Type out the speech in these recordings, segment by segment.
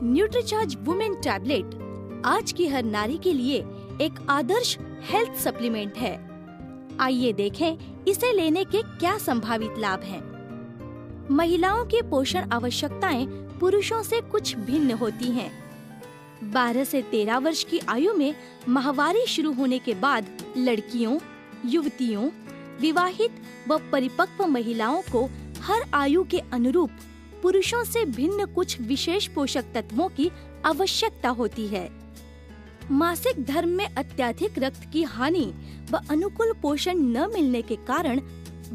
Nutricharge women tablet आज की हर नारी के लिए एक आदर्श हेल्थ सप्लीमेंट है। आइए देखें इसे लेने के क्या संभावित लाभ हैं। महिलाओं की पोषण आवश्यकताएं पुरुषों से कुछ भिन्न होती हैं। 12 से 13 वर्ष की आयु में माहवारी शुरू होने के बाद लड़कियों, युवतियों, विवाहित व परिपक्व महिलाओं को हर आयु के अनुरूप पुरुषों से भिन्न कुछ विशेष पोषक तत्वों की आवश्यकता होती है। मासिक धर्म में अत्यधिक रक्त की हानि व अनुकूल पोषण न मिलने के कारण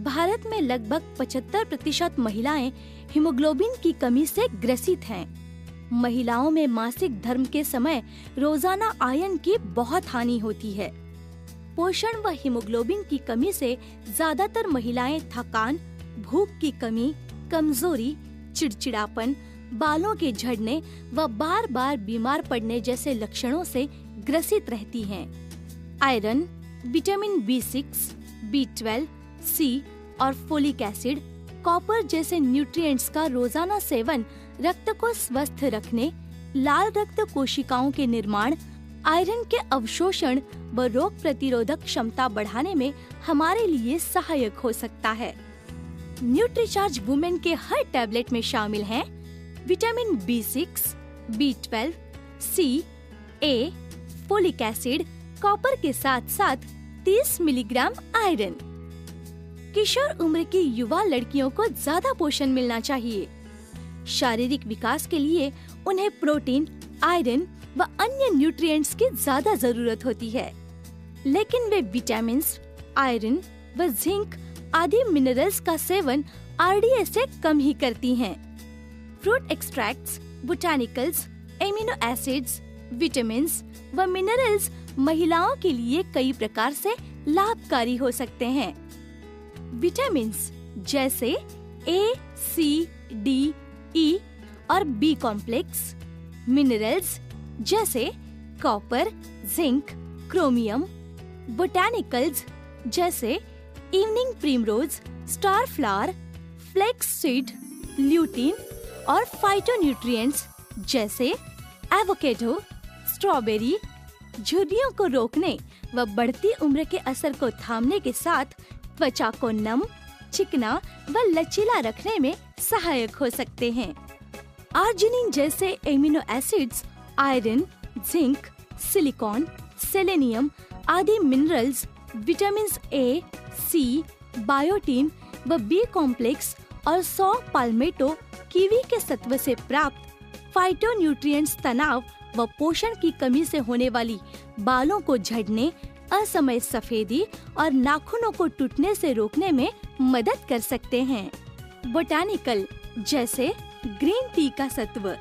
भारत में लगभग 75% महिलाएं हीमोग्लोबिन की कमी से ग्रसित हैं। महिलाओं में मासिक धर्म के समय रोजाना आयरन की बहुत हानि होती है। पोषण व हीमोग्लोबिन की कमी से ज्यादातर महिलाएं थकान, भूख की कमी, कमजोरी, चिड़चिड़ापन, बालों के झड़ने व बार बार बीमार पड़ने जैसे लक्षणों से ग्रसित रहती हैं। Iron, vitamin B6, B12, C और फोलिक एसिड, कॉपर जैसे न्यूट्रिएंट्स का रोजाना सेवन रक्त को स्वस्थ रखने, लाल रक्त कोशिकाओं के निर्माण, आयरन के अवशोषण व रोग प्रतिरोधक क्षमता बढ़ाने में हमारे लिए सहायक हो सकता है। न्यूट्रीचार्ज वुमेन के हर टैबलेट में शामिल हैं vitamin B6, B12, C, A, folic acid, copper के साथ साथ 30 मिलीग्राम आयरन। किशोर उम्र की युवा लड़कियों को ज्यादा पोषण मिलना चाहिए। शारीरिक विकास के लिए उन्हें प्रोटीन, आयरन व अन्य न्यूट्रिएंट्स की ज्यादा जरूरत होती है, लेकिन वे विटामिन्स, आयरन व जिंक आदि मिनरल्स का सेवन RDA से कम ही करती हैं। Fruit extracts, botanicals, amino acids, vitamins व मिनरल्स महिलाओं के लिए कई प्रकार से लाभकारी हो सकते हैं। विटामिन्स जैसे A, C, D, E और B कॉम्प्लेक्स, मिनरल्स जैसे कॉपर, जिंक, क्रोमियम, बोटानिकल्स जैसे evening primrose, star flower, flax seed, lutein और फाइटोन्यूट्रिएंट्स जैसे एवोकेडो, स्ट्रॉबेरी झुर्रियों को रोकने व बढ़ती उम्र के असर को थामने के साथ त्वचा को नम, चिकना व लचीला रखने में सहायक हो सकते हैं। आर्जिनिन जैसे amino acids iron, zinc, silicon, selenium आदि minerals, vitamins A, C, biotin व B कॉम्प्लेक्स और 100 पाल्मेटो कीवी के सत्व से प्राप्त फाइटोन्यूट्रिएंट्स तनाव व पोषण की कमी से होने वाली बालों को झड़ने, असमय सफेदी और नाखूनों को टूटने से रोकने में मदद कर सकते हैं। बोटानिकल जैसे ग्रीन टी का सत्व,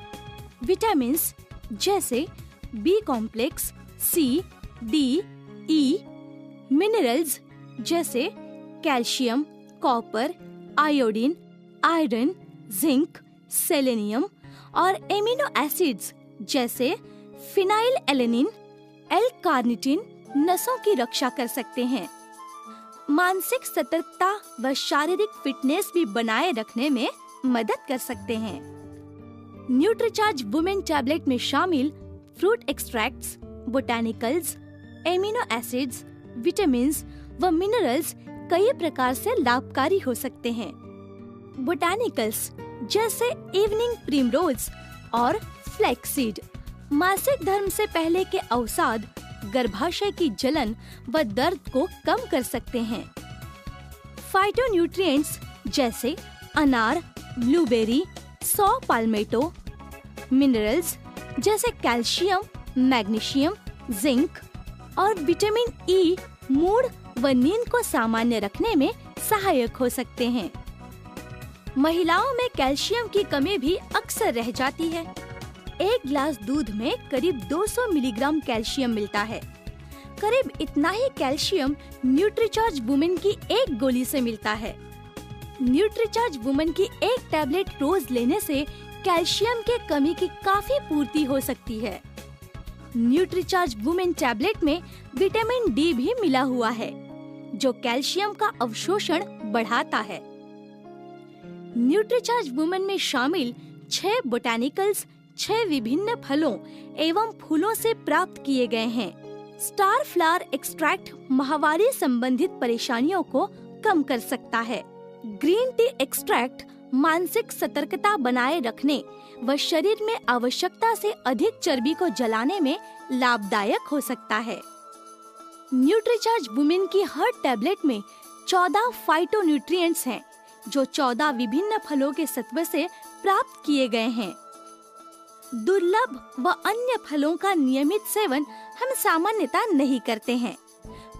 विटामिन्स जैसे B complex, C, D, E, minerals जैसे calcium, copper, iodine, iron, zinc, selenium और एमिनो एसिड्स जैसे फिनाइल एलेनिन, L-कार्निटिन नसों की रक्षा कर सकते हैं। मानसिक सतर्कता व शारीरिक फिटनेस भी बनाए रखने में मदद कर सकते हैं। न्यूट्रीचार्ज वुमेन टैबलेट में शामिल fruit extracts, botanicals, amino acids, vitamins व मिनरल्स कई प्रकार से लाभकारी हो सकते हैं। बोटानिकल्स जैसे इवनिंग प्रिमरोज और फ्लैक्सीड मासिक धर्म से पहले के अवसाद, गर्भाशय की जलन व दर्द को कम कर सकते हैं। फाइटोन्यूट्रिएंट्स जैसे अनार, ब्लूबेरी, 100 पाल्मेटो, मिनरल्स जैसे कैल्शियम, मैग्नीशियम, जिंक और विटामिन E मूड व नींद को सामान्य रखने में सहायक हो सकते हैं। महिलाओं में कैल्शियम की कमी भी अक्सर रह जाती है। एक गिलास दूध में करीब 200 मिलीग्राम कैल्शियम मिलता है। करीब इतना ही कैल्शियम न्यूट्रीचार्ज वुमेन की एक गोली से मिलता है। न्यूट्रीचार्ज वुमेन की एक टैबलेट रोज लेने से कैल्शियम के कमी की काफी पूर्ति हो सकती है। न्यूट्रीचार्ज वुमेन टैबलेट में विटामिन D भी मिला हुआ है, जो कैल्शियम का अवशोषण बढ़ाता है। न्यूट्रीचार्ज वुमेन में शामिल 6 बोटानिकल्स 6 विभिन्न फलों एवं फूलों से प्राप्त किए गए हैं। स्टार फ्लावर एक्सट्रैक्ट माहवारी संबंधित परेशानियों को कम कर सकता है। ग्रीन टी एक्सट्रैक्ट मानसिक सतर्कता बनाए रखने व शरीर में आवश्यकता से अधिक चर्बी को जलाने में लाभदायक हो सकता है। न्यूट्रीचार्ज वुमेन की हर टैबलेट में 14 फाइटोन्यूट्रिएंट्स हैं, जो 14 विभिन्न फलों के सत्व से प्राप्त किए गए हैं। दुर्लभ व अन्य फलों का नियमित सेवन हम सामान्यतः नहीं करते हैं,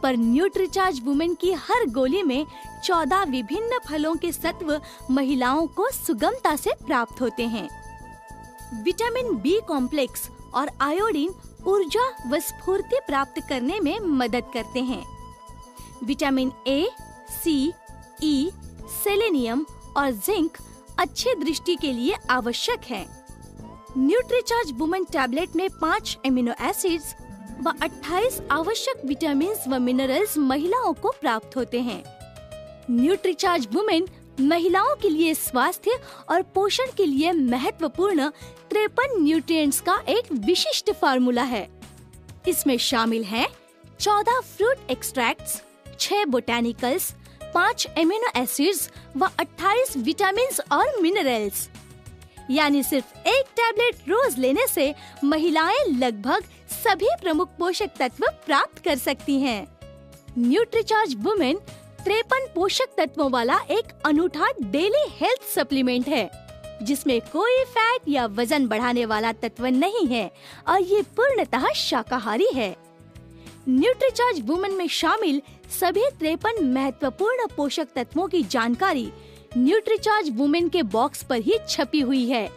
पर न्यूट्रीचार्ज वुमेन की हर गोली में 14 विभिन्न फलों के सत्व महिलाओं को सुगमता से प्राप्त होते हैं। विटामिन बी कॉम्प्लेक्स और आयोडीन ऊर्जा व स्फूर्ति प्राप्त करने में मदद करते हैं। Vitamin A, C, E, selenium और जिंक अच्छी दृष्टि के लिए आवश्यक है। न्यूट्रीचार्ज वुमेन टैबलेट में 5 एमिनो एसिड्स व 28 आवश्यक विटामिन व मिनरल्स महिलाओं को प्राप्त होते हैं। न्यूट्रीचार्ज वुमेन महिलाओं के लिए स्वास्थ्य और पोषण के लिए महत्वपूर्ण 53 न्यूट्रिएंट्स का एक विशिष्ट फार्मूला है। इसमें शामिल हैं 14 फ्रूट एक्सट्रैक्ट्स, 6 बोटैनिकल्स, 5 एमिनो एसिड्स व 28 विटामिन्स और मिनरल्स। यानी सिर्फ एक टैबलेट रोज लेने से महिलाएं लगभग सभी प्रमुख पोषक तत्व प्राप्त कर सकती हैं। न्यूट्रीचार्ज वुमेन 53 पोषक तत्वों वाला एक अनूठा डेली हेल्थ सप्लीमेंट है, जिसमें कोई फैट या वजन बढ़ाने वाला तत्व नहीं है और ये पूर्णतः शाकाहारी है। न्यूट्रीचार्ज वुमेन में शामिल सभी 53 महत्वपूर्ण पोषक तत्वों की जानकारी न्यूट्रीचार्ज वुमेन के बॉक्स पर ही छपी हुई है।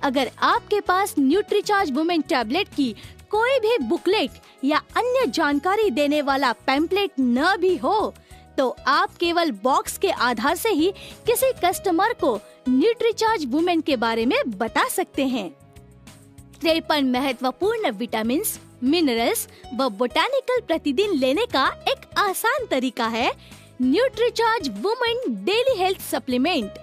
अगर आपके पास न्यूट्रीचार्ज वुमेन टैबलेट की कोई भी बुकलेट या अन्य जानकारी देने वाला पैम्पलेट न भी हो, तो आप केवल बॉक्स के आधार से ही किसी कस्टमर को न्यूट्रीचार्ज वुमेन के बारे में बता सकते हैं। 53 महत्वपूर्ण विटामिन्स, मिनरल्स व बोटैनिकल प्रतिदिन लेने का एक आसान तरीका है Nutricharge women daily health supplement.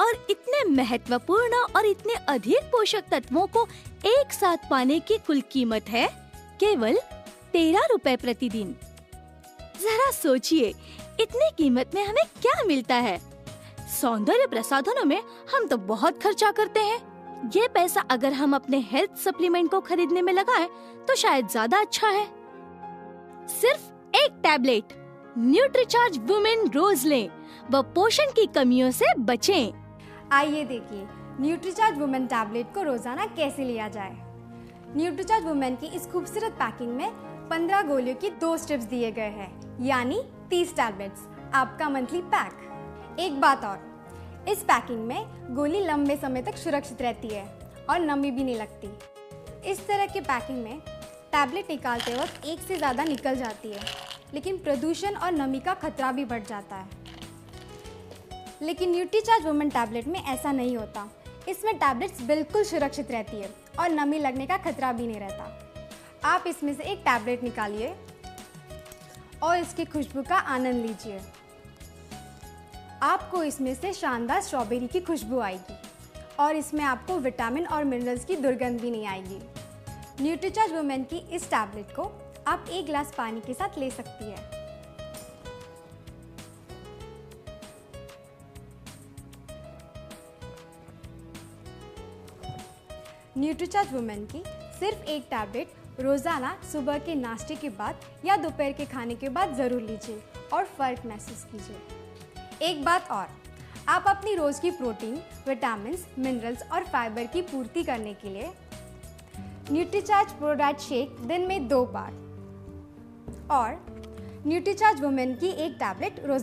और इतने महत्वपूर्ण और इतने अधिक पोषक तत्वों को एक साथ पाने की कुल कीमत है केवल 13 रुपए प्रतिदिन। जरा सोचिए, इतनी कीमत में हमें क्या मिलता है? सौंदर्य प्रसाधनों में हम तो बहुत खर्चा करते हैं। ये पैसा अगर हम अपने हेल्थ सप्लीमेंट को खरीदने में लगाएं, तो शायद ज्यादा अच्छा है। सिर्फ एक टैबलेट न्यूट्रीचार्ज वुमेन रोज लें व पोषण की कमियों से बचें। आइए देखिए न्यूट्रीचार्ज वुमेन टैबलेट को रोजाना कैसे लिया जाए। न्यूट्रीचार्ज वुमेन की इस खूबसूरत पैकिंग में 15 गोलियों की 2 स्ट्रिप्स दिए गए हैं, यानी 30 टैबलेट्स, आपका मंथली पैक। एक बात और, इस पैकिंग में गोली लंबे समय तक सुरक्षित रहती है और नमी भी नहीं लगती। इस तरह के पैकिंग में टैबलेट निकालते वक्त एक से ज़्यादा निकल जाती है, लेकिन प्रदूषण और नमी का खतरा भी बढ़ जाता है। लेकिन न्यूट्रीचार्ज वुमेन टैबलेट में ऐसा नहीं होता। इसमें टैबलेट्स बिल्कुल सुरक्षित रहती है और नमी लगने का खतरा भी नहीं रहता। आप इसमें से एक टैबलेट निकालिए और इसकी खुशबू का आनंद लीजिए। आपको इसमें से शानदार स्ट्रॉबेरी की खुशबू आएगी और इसमें आपको विटामिन और मिनरल्स की दुर्गंध भी नहीं आएगी। न्यूट्रीचार्ज वुमेन की इस टैबलेट को आप 1 गिलास पानी के साथ ले सकती है। न्यूट्रीचार्ज वुमेन की सिर्फ एक टैबलेट रोजाना सुबह के नाश्ते के बाद या दोपहर के खाने के बाद जरूर लीजिए और फर्क महसूस कीजिए। एक बात और, आप अपनी रोज की प्रोटीन, विटामिन्स, मिनरल्स और फाइबर की पूर्ति करने के लिए न्यूट्रीचार्ज प्रोडाइट शेक दिन में 2 बार और न्यूट्रीचार्ज वुमेन की एक टैबलेट रोज